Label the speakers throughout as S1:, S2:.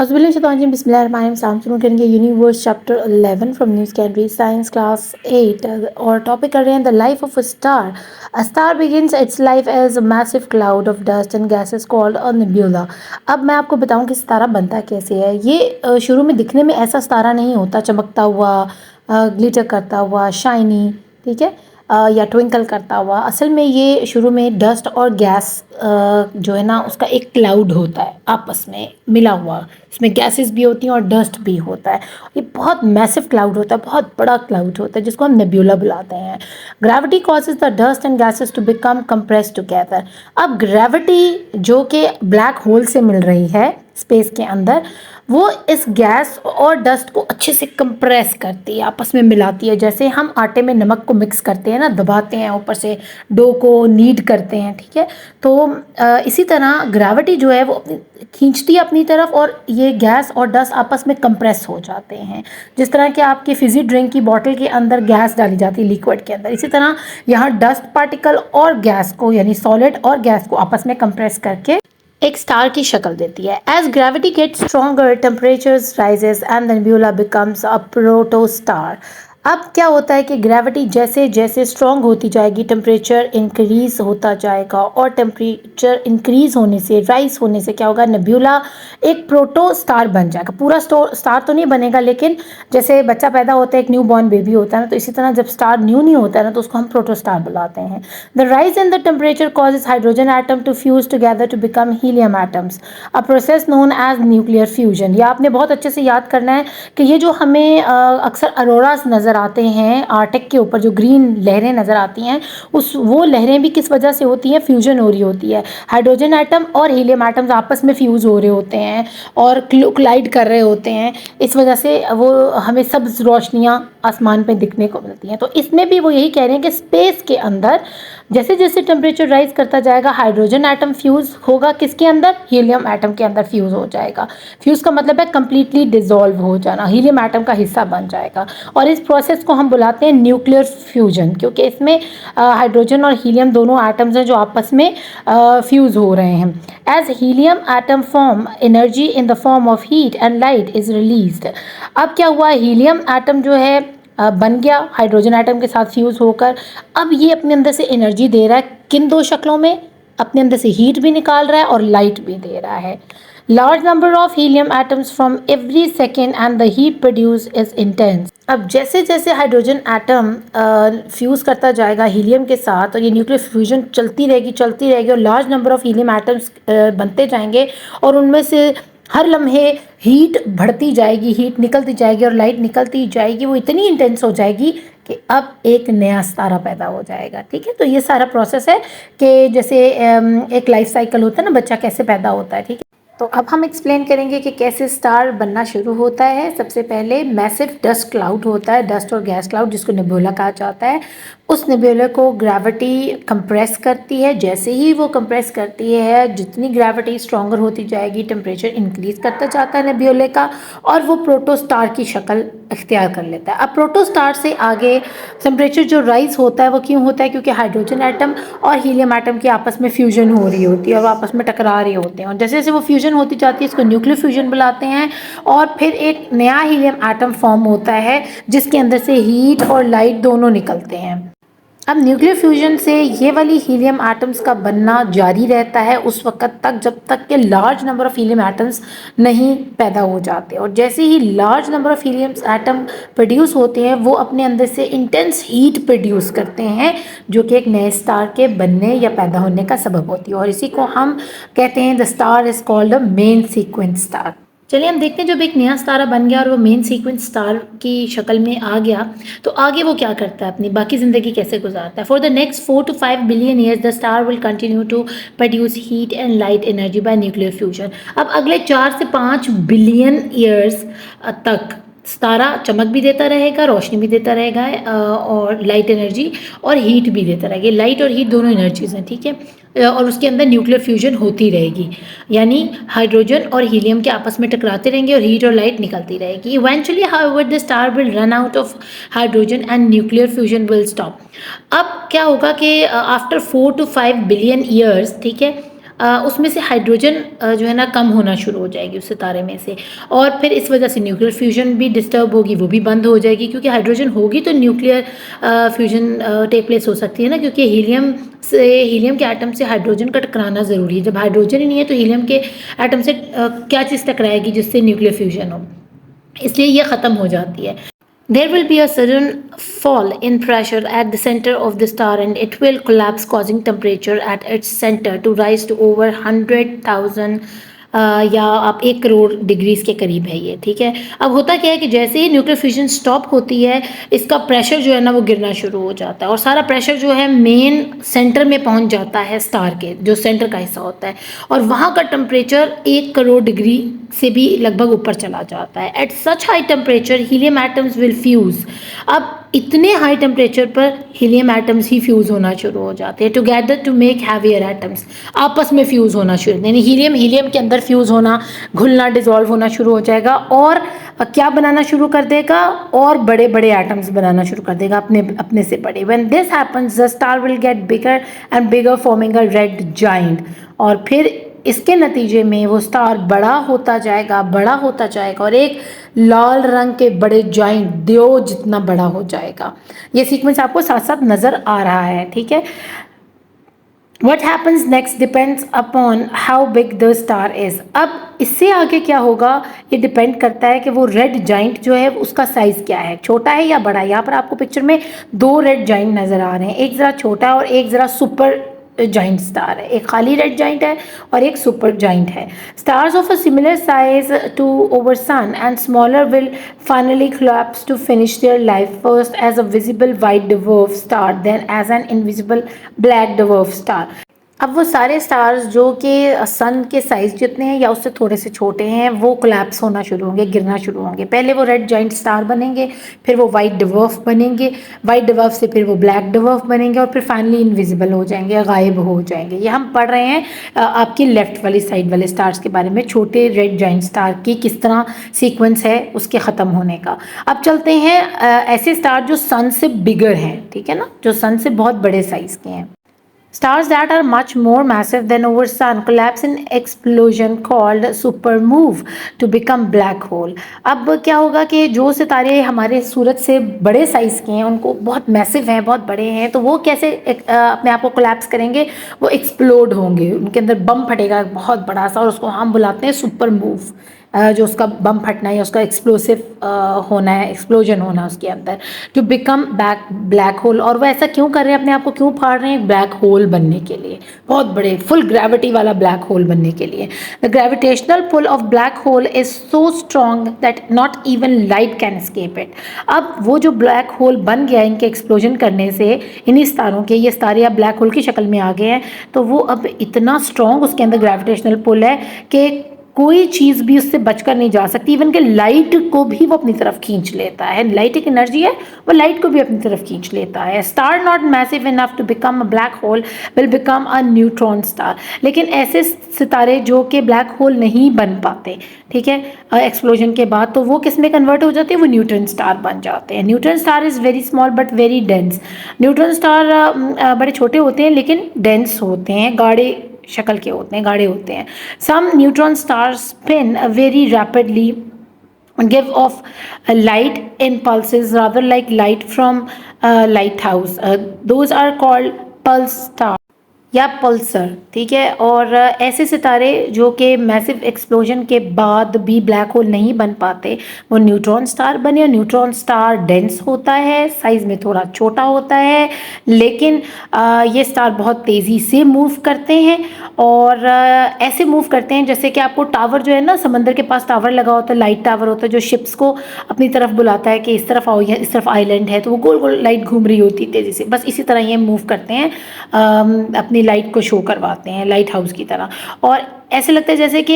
S1: Bismillahirrahmanirrahim. Bismillahirrahmanirrahim. शुरू करेंगे universe chapter 11 from news country science class 8 और टॉपिक कर रहे हैं the life of a star begins its life as a massive cloud of dust and gases called a nebula. अब मैं आपको बताऊं कि सितारा बनता कैसे है। ये शुरू में दिखने में ऐसा सितारा नहीं होता, चमकता हुआ, ग्लिटर करता हुआ, शाइनी, ठीक है, या ट्विंकल करता हुआ। असल में ये शुरू में डस्ट और गैस जो है ना उसका एक क्लाउड होता है आपस में मिला हुआ। इसमें गैसेस भी होती हैं और डस्ट भी होता है। ये बहुत मैसिव क्लाउड होता है, बहुत बड़ा क्लाउड होता है जिसको हम नेब्यूला बुलाते हैं। Gravity causes the dust and gases to become compress together. अब ग्रेविटी जो कि ब्लैक होल से मिल रही है स्पेस के अंदर, वो इस गैस और डस्ट को अच्छे से कंप्रेस करती है, आपस में मिलाती है। जैसे हम आटे में नमक को मिक्स करते हैं ना, दबाते हैं, ऊपर से डो को नीड करते हैं, ठीक है। तो इसी तरह ग्रेविटी जो है वो खींचती है अपनी तरफ और ये गैस और डस्ट आपस में कंप्रेस हो जाते हैं। जिस तरह कि आपके फिजी ड्रिंक की बॉटल के अंदर गैस डाली जाती है लिक्विड के अंदर, इसी तरह यहाँ डस्ट पार्टिकल और गैस को, यानी सॉलिड और गैस को आपस में कंप्रेस करके एक स्टार की शक्ल देती है। As gravity gets stronger temperatures rises and the nebula becomes a protostar. अब क्या होता है कि ग्रेविटी जैसे जैसे स्ट्रॉन्ग होती जाएगी, टेम्परेचर इंक्रीज होता जाएगा और टेम्परेचर इंक्रीज होने से, राइज होने से क्या होगा, नेबुला एक प्रोटो स्टार बन जाएगा। पूरा स्टार तो नहीं बनेगा, लेकिन जैसे बच्चा पैदा होता है, एक न्यू बॉर्न बेबी होता है ना, तो इसी तरह जब स्टार न्यू न्यू होता है ना तो उसको हम प्रोटो स्टार बुलाते हैं। The rise in the temperature causes hydrogen atom to fuse together to become helium atoms, a process known as nuclear fusion. ये आपने बहुत अच्छे से याद करना है कि ये जो हमें अक्सर अरोरास नज़र आते हैं आर्टिक के ऊपर, जो ग्रीन लहरें नज़र आती हैं, वो लहरें भी किस वजह से होती हैं, फ्यूजन हो रही होती है। हाइड्रोजन एटम और हीलियम एटम्स आपस में फ्यूज़ हो रहे होते हैं और क्लाइड कर रहे होते हैं। इस वजह से वो हमें सब्ज़ रोशनियाँ आसमान पे दिखने को मिलती हैं। तो इसमें भी वो यही कह रहे हैं कि स्पेस के अंदर जैसे जैसे टेम्परेचर राइज करता जाएगा, हाइड्रोजन एटम फ्यूज़ होगा किसके अंदर, हीलियम एटम के अंदर फ्यूज़ हो जाएगा। फ्यूज़ का मतलब है कंप्लीटली डिसॉल्व हो जाना, हीलियम एटम का हिस्सा बन जाएगा। और इस प्रोसेस को हम बुलाते हैं न्यूक्लियर फ्यूजन, क्योंकि इसमें हाइड्रोजन और हीलियम दोनों एटम्स हैं जो आपस में फ्यूज़ हो रहे हैं। As helium atom form, energy in the form of heat and light is released. अब क्या हुआ, हीलियम एटम जो है बन गया हाइड्रोजन एटम के साथ फ्यूज़ होकर। अब ये अपने अंदर से एनर्जी दे रहा है, किन दो शक्लों में, अपने अंदर से हीट भी निकाल रहा है और लाइट भी दे रहा है। Large number of helium atoms from every second and the heat produce is intense. अब जैसे जैसे हाइड्रोजन एटम फ्यूज़ करता जाएगा हीलियम के साथ और ये न्यूक्लियर फ्यूजन चलती रहेगी और large number of helium atoms बनते जाएंगे और उनमें से हर लम्हे हीट बढ़ती जाएगी, हीट निकलती जाएगी और लाइट निकलती जाएगी। वो इतनी इंटेंस हो जाएगी कि अब एक नया सितारा पैदा हो जाएगा, ठीक है। तो ये सारा प्रोसेस है कि जैसे एक लाइफ साइकिल होता है ना, बच्चा कैसे पैदा होता है, ठीक है। तो अब हम एक्सप्लेन करेंगे कि कैसे स्टार बनना शुरू होता है। सबसे पहले मैसिव डस्ट क्लाउड होता है, डस्ट और गैस क्लाउड, जिसको नेबुला कहा जाता है। उस नेबुला को ग्रेविटी कंप्रेस करती है। जैसे ही वो कंप्रेस करती है, जितनी ग्रेविटी स्ट्रॉन्गर होती जाएगी, टेम्परेचर इंक्रीज करता जाता है नेबुले का और वो प्रोटोस्टार की शक्ल इख्तियार कर लेता है। अब प्रोटोस्टार से आगे टेम्परेचर जो राइज होता है वो क्यों होता है, क्योंकि हाइड्रोजन एटम और हीलियम एटम की आपस में फ्यूजन हो रही होती है और वो आपस में टकरा रहे होते हैं। और जैसे जैसे वो फ्यूजन होती जाती है, इसको न्यूक्लियर फ्यूजन बुलाते हैं। और फिर एक नया हीलियम एटम फॉर्म होता है जिसके अंदर से हीट और लाइट दोनों निकलते हैं। अब न्यूक्लियर फ्यूजन से ये वाली हीलियम एटम्स का बनना जारी रहता है उस वक्त तक जब तक कि large number of helium atoms नहीं पैदा हो जाते। और जैसे ही large number of helium atom produce होते हैं, वो अपने अंदर से इंटेंस हीट प्रोड्यूस करते हैं जो कि एक नए स्टार के बनने या पैदा होने का सबब होती है। और इसी को हम कहते हैं the star is called a main sequence star. चलिए हम देखते हैं, जब एक नया सितारा बन गया और वो मेन सीक्वेंस स्टार की शक्ल में आ गया तो आगे वो क्या करता है, अपनी बाकी ज़िंदगी कैसे गुजारता है। For the next 4 to 5 billion years the star will continue to produce heat and light energy by nuclear fusion. अब अगले 4 से 5 बिलियन ईयर्स तक सितारा चमक भी देता रहेगा, रोशनी भी देता रहेगा और लाइट एनर्जी और हीट भी देता रहेगा। लाइट और हीट दोनों एनर्जीज हैं, ठीक है। और उसके अंदर न्यूक्लियर फ्यूजन होती रहेगी, यानी हाइड्रोजन और हीलियम के आपस में टकराते रहेंगे और हीट और लाइट निकलती रहेगी। Eventually however the star will run out of hydrogen and nuclear fusion will stop. अब क्या होगा कि आफ्टर 4 to 5 बिलियन ईयर्स, ठीक है, उसमें से हाइड्रोजन जो है ना कम होना शुरू हो जाएगी उस सितारे में से, और फिर इस वजह से न्यूक्लियर फ्यूजन भी डिस्टर्ब होगी, वो भी बंद हो जाएगी, क्योंकि हाइड्रोजन होगी तो न्यूक्लियर फ्यूजन टेक प्लेस हो सकती है ना, क्योंकि हीलियम के एटम से हाइड्रोजन का टकराना ज़रूरी है। जब हाइड्रोजन ही नहीं है तो हीलियम के एटम से क्या चीज़ टकराएगी जिससे न्यूक्लियर फ्यूजन हो, इसलिए ये ख़त्म हो जाती है। There will be a sudden fall in pressure at the center of the star and it will collapse, causing temperature at its center to rise to over 100,000 या आप 1 करोड़ डिग्रीज के करीब है ये, ठीक है। अब होता क्या है कि जैसे ही न्यूक्लियर फ्यूजन स्टॉप होती है, इसका प्रेशर जो है ना वो गिरना शुरू हो जाता है, और सारा प्रेशर जो है मेन सेंटर में पहुंच जाता है स्टार के, जो सेंटर का हिस्सा होता है, और वहाँ का टेम्परेचर 1 करोड़ डिग्री से भी लगभग ऊपर चला जाता है। At such high temperature helium atoms will fuse. अब इतने हाई टेम्परेचर पर हीलियम एटम्स ही फ्यूज़ होना शुरू हो जाते हैं together to make heavier atoms, आपस में फ्यूज़ होना शुरू, यानी हीलियम के अंदर फ्यूज़ होना, घुलना, डिजॉल्व होना शुरू हो जाएगा, और क्या बनाना शुरू कर देगा, और बड़े बड़े एटम्स बनाना शुरू कर देगा, अपने से बड़े। When this happens the star will get bigger and bigger forming a red giant, और फिर इसके नतीजे में वो स्टार बड़ा होता जाएगा और एक लाल रंग के बड़े जाइंट देव जितना बड़ा हो जाएगा। ये सीक्वेंस आपको साथ साथ नजर आ रहा है, ठीक है। What happens next depends upon how big the star is। अब इससे आगे क्या होगा ये डिपेंड करता है कि वो रेड जाइंट जो है उसका साइज क्या है, छोटा है या बड़ा है। यहाँ पर आपको पिक्चर में 2 रेड जाइंट नजर आ रहे हैं, एक ज़रा छोटा है और एक ज़रा सुपर जाइंट स्टार है, एक खाली रेड जाइंट है और एक सुपर जाइंट है। Stars of a similar size to over sun and smaller will finally collapse to finish their life first as a visible white dwarf star then as an invisible black dwarf star। अब वो सारे stars जो कि सन के size जितने हैं या उससे थोड़े से छोटे हैं वो कोलैप्स होना शुरू होंगे, गिरना शुरू होंगे। पहले वो रेड जाइंट स्टार बनेंगे, फिर वो वाइट डिवर्फ बनेंगे, वाइट डिवर्फ से फिर वो ब्लैक डिवर्फ बनेंगे, और फिर फाइनली इनविजिबल हो जाएंगे, गायब हो जाएंगे। ये हम पढ़ रहे हैं आपकी लेफ्ट वाली साइड वाले स्टार्स के बारे में, छोटे रेड जाइंट स्टार की किस तरह सीक्वेंस है उसके ख़त्म होने का। अब चलते हैं ऐसे स्टार जो सन से बिगर हैं, ठीक है ना, जो सन से बहुत बड़े साइज़ के हैं। Stars that are much more massive than our sun collapse in explosion called supermove to become black hole। अब क्या होगा कि जो सितारे हमारे सूरज से बड़े साइज़ के हैं, उनको बहुत मैसिव हैं, बहुत बड़े हैं, तो वो कैसे अपने आप को कोलैप्स करेंगे, वो एक्सप्लोड होंगे, उनके अंदर बम फटेगा बहुत बड़ा सा, और उसको हम बुलाते हैं सुपरमूव। जो उसका बम फटना है या उसका एक्सप्लोसिव होना है, एक्सप्लोजन होना उसके अंदर, टू बिकम ब्लैक होल। और वो ऐसा क्यों कर रहे हैं, अपने आप को क्यों फाड़ रहे हैं, ब्लैक होल बनने के लिए, बहुत बड़े फुल ग्रेविटी वाला ब्लैक होल बनने के लिए। The gravitational pull of black hole is so strong that not even light can escape it. अब वो जो ब्लैक होल बन गया इनके एक्सप्लोजन करने से, इन्हीं स्टारों के, ये स्टार अब ब्लैक होल की शक्ल में आ गए हैं, तो वो अब इतना स्ट्रॉन्ग उसके अंदर ग्रेविटेशनल पुल है कि कोई चीज़ भी उससे बचकर नहीं जा सकती। इवन के लाइट को भी वो अपनी तरफ खींच लेता है, लाइट एक एनर्जी है, वो लाइट को भी अपनी तरफ खींच लेता है। Star not massive enough to become a black hole will become a neutron star. लेकिन ऐसे सितारे जो कि ब्लैक होल नहीं बन पाते, ठीक है, एक्सप्लोजन के बाद, तो वो किस में कन्वर्ट हो जाते हैं, वो न्यूट्रॉन स्टार बन जाते हैं। Neutron star is very small but very dense. Neutron star बड़े छोटे होते हैं लेकिन डेंस होते हैं, गाढ़े शक्ल के होते हैं, गाढ़े होते हैं। Some neutron stars spin very rapidly, give off light impulses rather like light from a lighthouse। Those are called pulse stars या पल्सर, ठीक है। और ऐसे सितारे जो कि मैसिव एक्सप्लोजन के बाद भी ब्लैक होल नहीं बन पाते, वो न्यूट्रॉन स्टार बने। न्यूट्रॉन स्टार डेंस होता है, साइज़ में थोड़ा छोटा होता है, लेकिन ये स्टार बहुत तेज़ी से मूव करते हैं, और ऐसे मूव करते हैं जैसे कि आपको टावर जो है ना, समंदर के पास टावर लगा होता है, लाइट टावर होता है, जो शिप्स को अपनी तरफ बुलाता है कि इस तरफ आओ या इस तरफ आइलैंड है, तो वो गोल गोल लाइट घूम रही होती है तेज़ी से, बस इसी तरह ये मूव करते हैं, अपनी लाइट को शो करवाते हैं लाइट हाउस की तरह। और ऐसे लगता है जैसे कि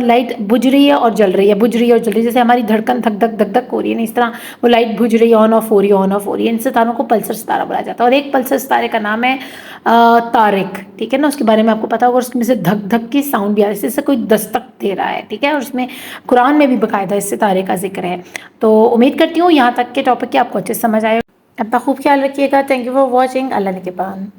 S1: लाइट बुझ रही है और जल रही है, बुझ रही है और जल रही है, जैसे हमारी धड़कन धक धक धक धक हो रही है ना, इस तरह वो लाइट बुझ रही है, ऑन ऑफ हो रही है, ऑन ऑफ हो रही है। इन सितारों को पल्सर सितारा बोला जाता है। और एक पल्सर सितारे का नाम है तारिक, ठीक है ना, उसके बारे में आपको पता होगा। उसमें से धक धक की साउंड भी आ रही है, जैसे कोई दस्तक दे रहा है, ठीक है। और उसमें कुरान में भी बाकायदा इस सितारे का जिक्र है। तो उम्मीद करती हूँ यहाँ तक के टॉपिक के आपको अच्छे समझ आए। अपना खूब ख्याल रखिएगा। Thank you for watching. अल्लाह निगहबान।